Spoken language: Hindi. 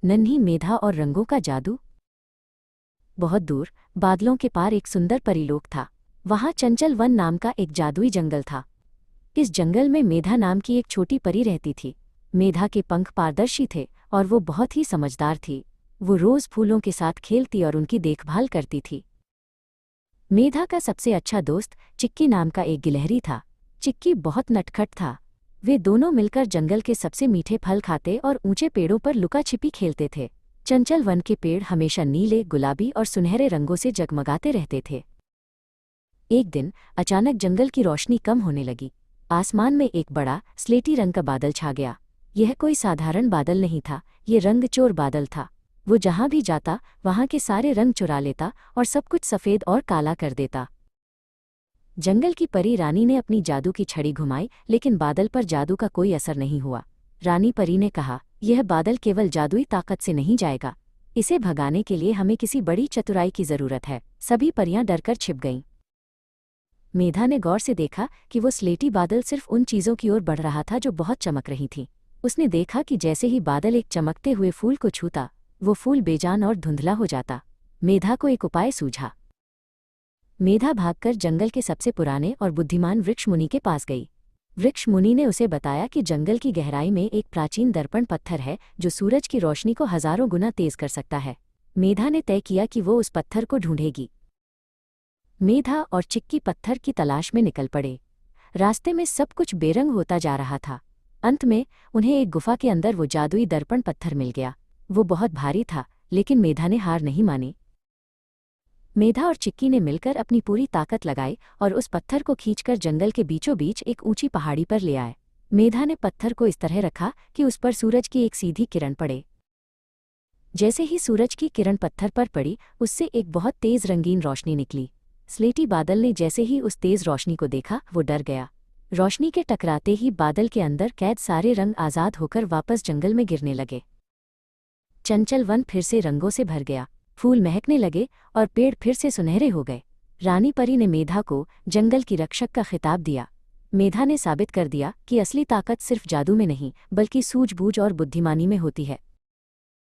नन्ही मेधा और रंगों का जादू। बहुत दूर बादलों के पार एक सुंदर परीलोक था। वहां चंचल वन नाम का एक जादुई जंगल था। इस जंगल में मेधा नाम की एक छोटी परी रहती थी। मेधा के पंख पारदर्शी थे और वो बहुत ही समझदार थी। वो रोज फूलों के साथ खेलती और उनकी देखभाल करती थी। मेधा का सबसे अच्छा दोस्त चिक्की नाम का एक गिलहरी था। चिक्की बहुत नटखट था। वे दोनों मिलकर जंगल के सबसे मीठे फल खाते और ऊंचे पेड़ों पर लुका छिपी खेलते थे। चंचल वन के पेड़ हमेशा नीले, गुलाबी और सुनहरे रंगों से जगमगाते रहते थे। एक दिन अचानक जंगल की रोशनी कम होने लगी। आसमान में एक बड़ा स्लेटी रंग का बादल छा गया। यह कोई साधारण बादल नहीं था, ये रंगचोर बादल था। वो जहां भी जाता वहां के सारे रंग चुरा लेता और सब कुछ सफ़ेद और काला कर देता। जंगल की परी रानी ने अपनी जादू की छड़ी घुमाई, लेकिन बादल पर जादू का कोई असर नहीं हुआ। रानी परी ने कहा, यह बादल केवल जादुई ताकत से नहीं जाएगा। इसे भगाने के लिए हमें किसी बड़ी चतुराई की जरूरत है। सभी परियां डरकर छिप गईं। मेधा ने गौर से देखा कि वो स्लेटी बादल सिर्फ उन चीज़ों की ओर बढ़ रहा था जो बहुत चमक रही थीं। उसने देखा कि जैसे ही बादल एक चमकते हुए फूल को छूता, वो फूल बेजान और धुंधला हो जाता। मेधा को एक उपाय सूझा। मेधा भागकर जंगल के सबसे पुराने और बुद्धिमान वृक्ष मुनि के पास गई। वृक्ष मुनि ने उसे बताया कि जंगल की गहराई में एक प्राचीन दर्पण पत्थर है जो सूरज की रोशनी को हजारों गुना तेज कर सकता है। मेधा ने तय किया कि वो उस पत्थर को ढूंढेगी। मेधा और चिक्की पत्थर की तलाश में निकल पड़े। रास्ते में सब कुछ बेरंग होता जा रहा था। अंत में उन्हें एक गुफा के अंदर वो जादुई दर्पण पत्थर मिल गया। वो बहुत भारी था, लेकिन मेधा ने हार नहीं मानी। मेधा और चिक्की ने मिलकर अपनी पूरी ताकत लगाई और उस पत्थर को खींचकर जंगल के बीचों बीच एक ऊंची पहाड़ी पर ले आए। मेधा ने पत्थर को इस तरह रखा कि उस पर सूरज की एक सीधी किरण पड़े। जैसे ही सूरज की किरण पत्थर पर पड़ी, उससे एक बहुत तेज रंगीन रोशनी निकली। स्लेटी बादल ने जैसे ही उस तेज रोशनी को देखा, वो डर गया। रोशनी के टकराते ही बादल के अंदर कैद सारे रंग आज़ाद होकर वापस जंगल में गिरने लगे। चंचल वन फिर से रंगों से भर गया। फूल महकने लगे और पेड़ फिर से सुनहरे हो गए। रानी परी ने मेधा को जंगल की रक्षक का खिताब दिया। मेधा ने साबित कर दिया कि असली ताकत सिर्फ जादू में नहीं, बल्कि सूझबूझ और बुद्धिमानी में होती है।